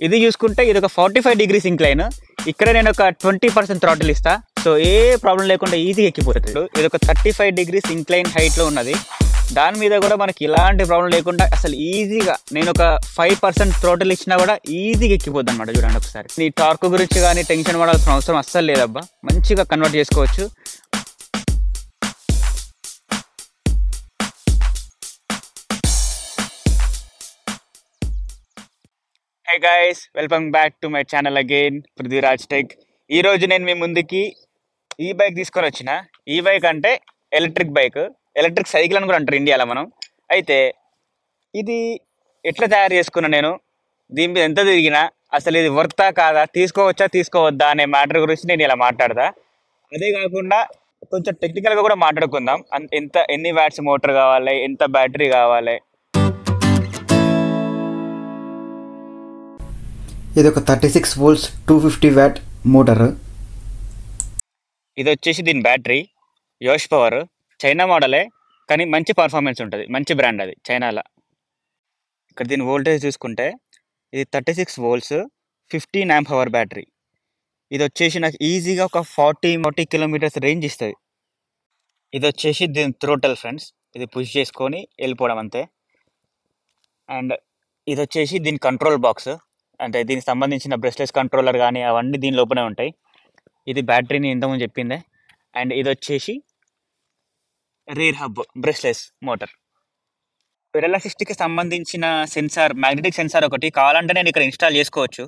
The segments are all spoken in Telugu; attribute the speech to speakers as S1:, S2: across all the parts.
S1: ఇది చూసుకుంటే ఇది ఒక 45 డిగ్రీస్ ఇంక్లైన్. ఇక్కడ నేను ఒక 20% థ్రాటిల్ ఇస్తా. సో ఏ ప్రాబ్లం లేకుండా ఈజీగా ఎక్కిపోతుంది. ఇది ఒక 35 డిగ్రీస్ ఇంక్లైన్ హైట్లో ఉన్నది. దాని మీద కూడా మనకి ఎలాంటి ప్రాబ్లం లేకుండా అసలు ఈజీగా నేను ఒక 5% థ్రాటిల్ ఇచ్చినా కూడా ఈజీగా ఎక్కిపోద్ది అనమాట. చూడండి ఒకసారి. ఈ టార్క్ గురించి కానీ టెన్షన్ పడాల్సిన అవసరం అస్సలు లేదబ్బా. మంచిగా కన్వర్ట్ చేసుకోవచ్చు. Hey guys, welcome back to my channel again, Prithviraj tech. ఈరోజు నేను మీ ముందుకి ఈ బైక్ తీసుకొని వచ్చిన. ఈ బైక్ అంటే ఎలక్ట్రిక్ బైక్, ఎలక్ట్రిక్ సైకిల్ అని కూడా అంటారు ఇండియాలో మనం. అయితే ఇది ఎట్లా తయారు చేసుకున్నా, నేను దీని మీద ఎంత తిరిగినా, అసలు ఇది వర్తా కాదా, తీసుకోవచ్చా తీసుకోవద్దా అనే మ్యాటర్ గురించి నేను ఇలా మాట్లాడతా. అదే కాకుండా కొంచెం టెక్నికల్గా కూడా మాట్లాడుకుందాం. ఎన్ని వ్యాట్స్ మోటార్ కావాలి, ఎంత బ్యాటరీ కావాలి.
S2: ఇది ఒక 36 volts 250 watt మోటార్.
S1: ఇది వచ్చేసి దీని బ్యాటరీ యోష్ పవర్, చైనా మోడలే కానీ మంచి పర్ఫార్మెన్స్ ఉంటుంది, మంచి బ్రాండ్ అది చైనాలో. ఇక్కడ దీని వోల్టేజ్ చూసుకుంటే ఇది 36 volts 15 amp hour బ్యాటరీ. ఇది వచ్చేసి నాకు ఈజీగా ఒక 40 కిలోమీటర్స్ రేంజ్ ఇస్తుంది. ఇది వచ్చేసి దీని థ్రోటల్ ఫ్రెండ్స్, ఇది పుష్ చేసుకొని వెళ్ళిపోవడం అంతే. అండ్ ఇది వచ్చేసి దీని కంట్రోల్ బాక్స్, అంటే దీనికి సంబంధించిన బ్రష్లెస్ కంట్రోలర్ కానీ అవన్నీ దీని లోపలే ఉంటాయి. ఇది బ్యాటరీని ఇంతకుముందు చెప్పిందే. అండ్ ఇది వచ్చేసి rear hub brushless motor. Pedal అసిస్ట్కి సంబంధించిన సెన్సార్, మ్యాగ్నెటిక్ సెన్సార్ ఒకటి కావాలంటే నేను ఇక్కడ ఇన్స్టాల్ చేసుకోవచ్చు.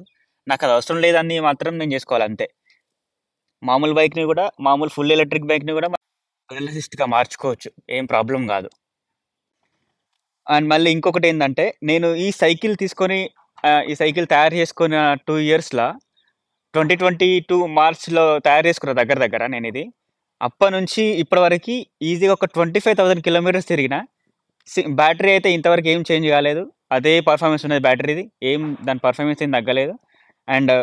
S1: నాకు అది అవసరం లేదని మాత్రం నేను చేసుకోవాలి అంతే. మామూలు బైక్ని కూడా, మామూలు ఫుల్ ఎలక్ట్రిక్ బైక్ని కూడా పెడల్ అసిస్ట్గా మార్చుకోవచ్చు, ఏం ప్రాబ్లం కాదు. అండ్ మళ్ళీ ఇంకొకటి ఏంటంటే, నేను ఈ సైకిల్ తయారు చేసుకున్న 2 yearsలో 2022 మార్చ్లో తయారు చేసుకున్న దగ్గర నేను ఇది. అప్పటి నుంచి ఇప్పటి వరకు ఈజీగా ఒక 25,000 కిలోమీటర్స్ తిరిగిన. బ్యాటరీ అయితే ఇంతవరకు ఏం చేంజ్ కాలేదు, అదే పర్ఫార్మెన్స్ ఉన్నది బ్యాటరీది, దాని పర్ఫార్మెన్స్ ఏం తగ్గలేదు. అండ్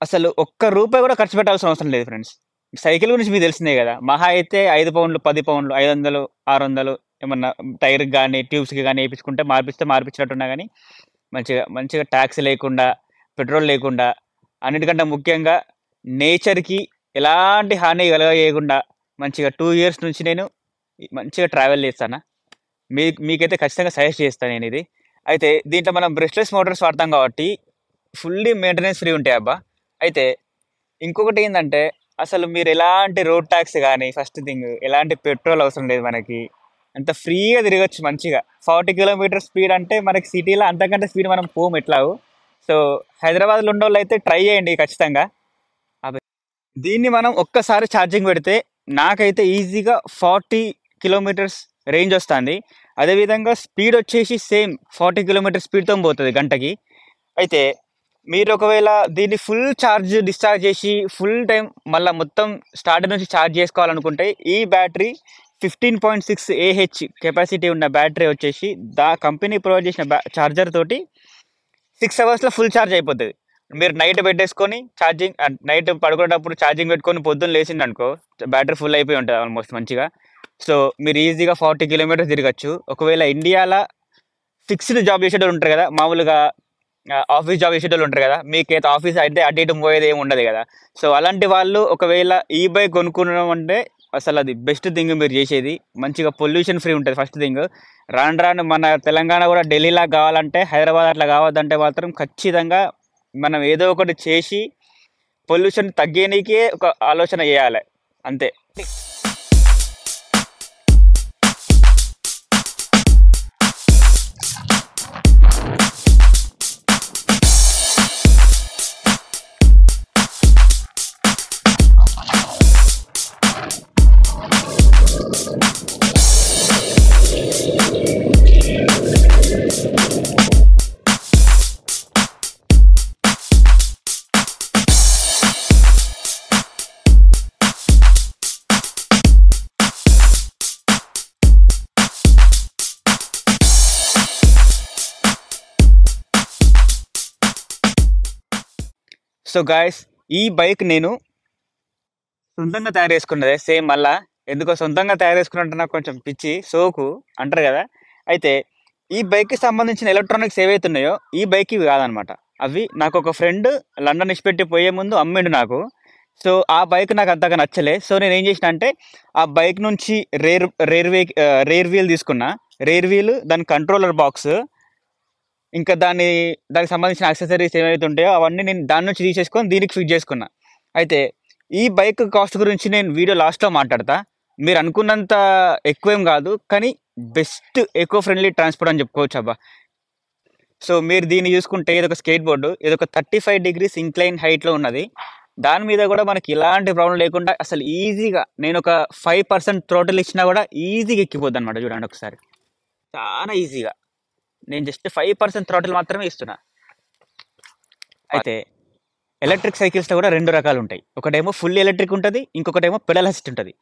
S1: అసలు ఒక్క రూపాయి కూడా ఖర్చు పెట్టాల్సిన అవసరం లేదు ఫ్రెండ్స్. సైకిల్ గురించి మీకు తెలిసిందే కదా, మహా అయితే 5 పౌండ్లు 10 పౌండ్లు 500 600 ఏమన్నా టైర్కి కానీ ట్యూబ్స్కి కానీ వేయించుకుంటే మార్పించినట్టున్నా కానీ మంచిగా ట్యాక్స్ లేకుండా, పెట్రోల్ లేకుండా, అన్నిటికంటే ముఖ్యంగా నేచర్కి ఎలాంటి హాని కలగకుండా మంచిగా 2 years నుంచి నేను మంచిగా ట్రావెల్ చేస్తాను. మీకైతే ఖచ్చితంగా సజెస్ట్ చేస్తాను నేను ఇది. అయితే దీంట్లో మనం బ్రష్లెస్ మోటార్స్ వాడతాం కాబట్టి ఫుల్లీ మెయింటెనెన్స్ ఫ్రీ ఉంటాయి అబ్బా. అయితే ఇంకొకటి ఏంటంటే, అసలు మీరు ఎలాంటి రోడ్ ట్యాక్స్ కానీ, ఫస్ట్ థింగ్ ఎలాంటి పెట్రోల్ అవసరం లేదు మనకి. అంత ఫ్రీగా తిరగచ్చు మంచిగా. 40 కిలోమీటర్ స్పీడ్ అంటే మనకి సిటీలో అంతకంటే స్పీడ్ మనం పోము ఎట్లాగో. సో హైదరాబాద్లో ఉన్న వాళ్ళు అయితే ట్రై చేయండి ఖచ్చితంగా. దీన్ని మనం ఒక్కసారి ఛార్జింగ్ పెడితే నాకైతే ఈజీగా 40 కిలోమీటర్స్ రేంజ్ వస్తుంది. అదేవిధంగా స్పీడ్ వచ్చేసి సేమ్ 40 కిలోమీటర్ స్పీడ్తో పోతుంది గంటకి. అయితే మీరు ఒకవేళ దీన్ని ఫుల్ డిశ్చార్జ్ చేసి ఫుల్ టైం మళ్ళీ మొత్తం స్టార్ట్ నుంచి ఛార్జ్ చేసుకోవాలనుకుంటే, ఈ బ్యాటరీ 15.6 AH కెపాసిటీ ఉన్న బ్యాటరీ వచ్చేసి కంపెనీ ప్రొవైడ్ చేసిన ఛార్జర్ తోటి 6 hours ఫుల్ ఛార్జ్ అయిపోతుంది. మీరు నైట్ పెట్టేసుకొని నైట్ పడుకునేటప్పుడు ఛార్జింగ్ పెట్టుకొని పొద్దున్న లేచింది అనుకో, బ్యాటరీ ఫుల్ అయిపోయి ఉంటుంది ఆల్మోస్ట్ మంచిగా. సో మీరు ఈజీగా 40 కిలోమీటర్స్ తిరగచ్చు. ఒకవేళ ఇండియాలో ఫిక్స్డ్ జాబ్ చేసేటోళ్ళు ఉంటారు కదా, మామూలుగా ఆఫీస్ జాబ్ చేసేటోళ్ళు ఉంటారు కదా, మీకైతే ఆఫీస్ అయితే అటు ఇటు పోయేది ఏమి ఉండదు కదా. సో అలాంటి వాళ్ళు ఒకవేళ ఈ బైక్ కొనుక్కున్నాం అంటే అసలు అది బెస్ట్ థింగ్ మీరు చేసేది. మంచిగా పొల్యూషన్ ఫ్రీ ఉంటుంది ఫస్ట్ థింగ్. రాను మన తెలంగాణ కూడా ఢిల్లీలా కావాలంటే, హైదరాబాద్ అట్లా కావద్దంటే మాత్రం ఖచ్చితంగా మనం ఏదో ఒకటి చేసి పొల్యూషన్ తగ్గేనికే ఒక ఆలోచన చేయాలి అంతే. సో గాయస్, ఈ బైక్ నేను సొంతంగా తయారు చేసుకున్నదే సేమ్. మళ్ళా ఎందుకో సొంతంగా తయారు చేసుకున్నట్టు నాకు కొంచెం పిచ్చి సోకు అంటారు కదా. అయితే ఈ బైక్కి సంబంధించిన ఎలక్ట్రానిక్స్ ఏవైతే ఉన్నాయో ఈ బైక్ ఇవి కాదనమాట. అవి నాకు ఒక ఫ్రెండ్ లండన్ ఇచ్చిపెట్టి పోయే ముందు అమ్మిండు నాకు. సో ఆ బైక్ నాకు అంతగా నచ్చలే. సో నేను ఏం చేసిన అంటే ఆ బైక్ నుంచి రేర్ వీల్ తీసుకున్నా. రేర్ వీల్, దాని కంట్రోలర్ బాక్స్, ఇంకా దానికి సంబంధించిన యాక్సెసరీస్ ఏవైతే ఉంటాయో అవన్నీ నేను దాని నుంచి తీసేసుకొని దీనికి ఫిట్ చేసుకున్నా. అయితే ఈ బైక్ కాస్ట్ గురించి నేను వీడియో లాస్ట్లో మాట్లాడతా. మీరు అనుకున్నంత ఎక్కువేం కాదు, కానీ బెస్ట్ ఎకో ఫ్రెండ్లీ ట్రాన్స్పోర్ట్ అని చెప్పుకోవచ్చు అబ్బా. సో మీరు దీన్ని చూసుకుంటే ఇదొక స్కేట్ బోర్డు, ఇదొక 35 degrees ఇంక్లైన్ హైట్లో ఉన్నది. దాని మీద కూడా మనకి ఎలాంటి ప్రాబ్లం లేకుండా అసలు ఈజీగా నేను ఒక 5% థ్రోటిల్ ఇచ్చినా కూడా ఈజీగా ఎక్కిపోద్ది అనమాట. చూడండి ఒకసారి, చాలా ఈజీగా. నేను జస్ట్ 5% థ్రోటిల్ మాత్రమే ఇస్తున్నా. అయితే ఎలక్ట్రిక్ సైకిల్స్లో కూడా 2 రకాలు ఉంటాయి. ఒకటేమో ఫుల్ ఎలక్ట్రిక్ ఉంటుంది, ఇంకొకటేమో పెడల్ అసిస్ట్ ఉంటుంది.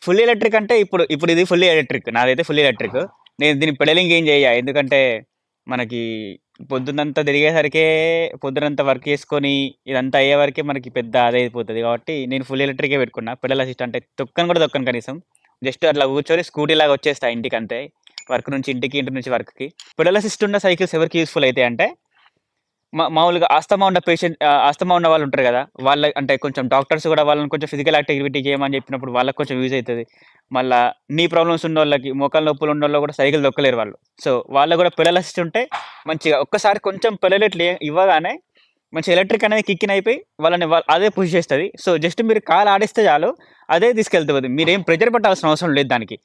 S1: ఫుల్ ఎలక్ట్రిక్ అంటే ఇప్పుడు ఇది ఫుల్ ఎలక్ట్రిక్, నాదైతే ఫుల్ ఎలక్ట్రిక్. నేను దీన్ని పెడలింగ్ ఏం చేయ, ఎందుకంటే మనకి పొద్దున్నంతా తిరిగేసరికే పొద్దునంతా వర్క్ చేసుకొని ఇదంతా అయ్యే వరకే మనకి పెద్ద అదే అయిపోతుంది. కాబట్టి నేను ఫుల్ ఎలక్ట్రికే పెట్టుకున్నా. పెడల్ అసిస్ట్ అంటే తొక్కను కూడా తొక్కను కనీసం. జస్ట్ అట్లా కూర్చొని స్కూటీ లాగా వచ్చేస్తా ఇంటికి అంతే. వర్క్ నుంచి ఇంటికి, ఇంటి నుంచి వర్క్కి. పెడల్ అసిస్ట్ ఉన్న సైకిల్స్ ఎవరికి యూస్ఫుల్ అయితే అంటే మామూలుగా ఆస్తమా ఉన్న వాళ్ళు ఉంటారు కదా, వాళ్ళ అంటే కొంచెం డాక్టర్స్ కూడా వాళ్ళని కొంచెం ఫిజికల్ యాక్టివిటీ చేయమని చెప్పినప్పుడు వాళ్ళకి కొంచెం యూజ్ అవుతుంది. మళ్ళీ నీ ప్రాబ్లమ్స్ ఉన్న వాళ్ళకి, మోకాళ్ళ నొప్పులు ఉన్న వాళ్ళు కూడా సైకిల్ దొక్కలేరు వాళ్ళు. సో వాళ్ళకు కూడా పెడల్ అసిస్ట్ ఉంటే మంచిగా ఒక్కసారి కొంచెం పెడల్ ఇట్లా ఇవ్వగానే మంచి ఎలక్ట్రిక్ అనేది కిక్కిన్ అయిపోయి అదే పుష్ చేస్తుంది. సో జస్ట్ మీరు కాలు ఆడిస్తే చాలు, అదే తీసుకెళ్తుంది. మీరేం ప్రెజర్ పెట్టాల్సిన అవసరం లేదు దానికి.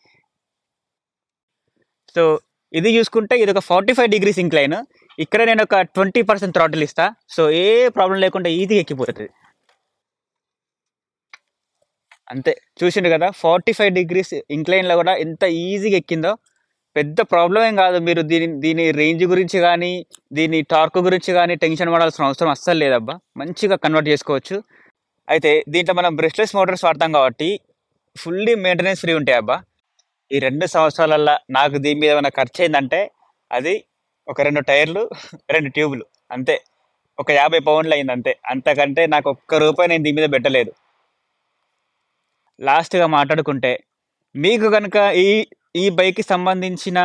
S1: సో ఇది చూసుకుంటే ఇది ఒక 45 degrees ఇంక్లైన్. ఇక్కడ నేను ఒక 20% థ్రాటిల్ ఇస్తా. సో ఏ ప్రాబ్లం లేకుండా ఈజీగా ఎక్కిపోతుంది అంతే. చూసిండు కదా 45 degrees ఇంక్లైన్లో కూడా ఎంత ఈజీగా ఎక్కిందో. పెద్ద ప్రాబ్లం ఏం కాదు. మీరు దీని రేంజ్ గురించి కానీ దీని టార్క్ గురించి కానీ టెన్షన్ పడాల్సిన అవసరం అస్సలు లేదబ్బా. మంచిగా కన్వర్ట్ చేసుకోవచ్చు. అయితే దీంట్లో మనం బ్రష్లెస్ మోటార్స్ వాడతాం కాబట్టి ఫుల్లీ మెయింటెనెన్స్ ఫ్రీ ఉంటాయి అబ్బా. ఈ 2 సంవత్సరాలల్లో నాకు దీని మీద ఏమైనా ఖర్చు అయిందంటే అది ఒక 2 టైర్లు 2 ట్యూబులు అంతే. ఒక 50 పౌండ్లు అయింది అంతే. అంతకంటే నాకు ఒక్క రూపాయి నేను దీని మీద పెట్టలేదు. లాస్ట్గా మాట్లాడుకుంటే మీకు కనుక ఈ బైక్కి సంబంధించిన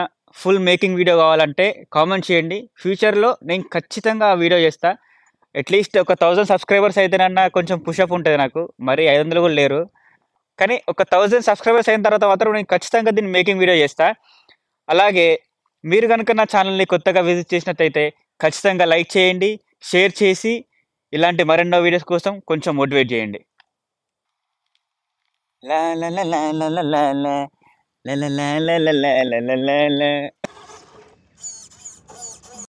S1: ఫుల్ మేకింగ్ వీడియో కావాలంటే కామెంట్ చేయండి. ఫ్యూచర్లో నేను ఖచ్చితంగా ఆ వీడియో చేస్తా. అట్లీస్ట్ ఒక 1000 సబ్స్క్రైబర్స్ అయితేనన్నా కొంచెం పుషప్ ఉంటుంది నాకు. మరి 500 కూడా లేరు, కానీ ఒక 1000 సబ్స్క్రైబర్స్ అయిన తర్వాత మాత్రం నేను ఖచ్చితంగా దీన్ని మేకింగ్ వీడియో చేస్తా. అలాగే మీరు కనుక నా ఛానల్ని కొత్తగా విజిట్ చేసినట్టయితే ఖచ్చితంగా లైక్ చేయండి, షేర్ చేసి ఇలాంటి మరెన్నో వీడియోస్ కోసం కొంచెం మోటివేట్ చేయండి. లా లా లా లా లా లా లా లా లా లా లా లా లా లా లా లా.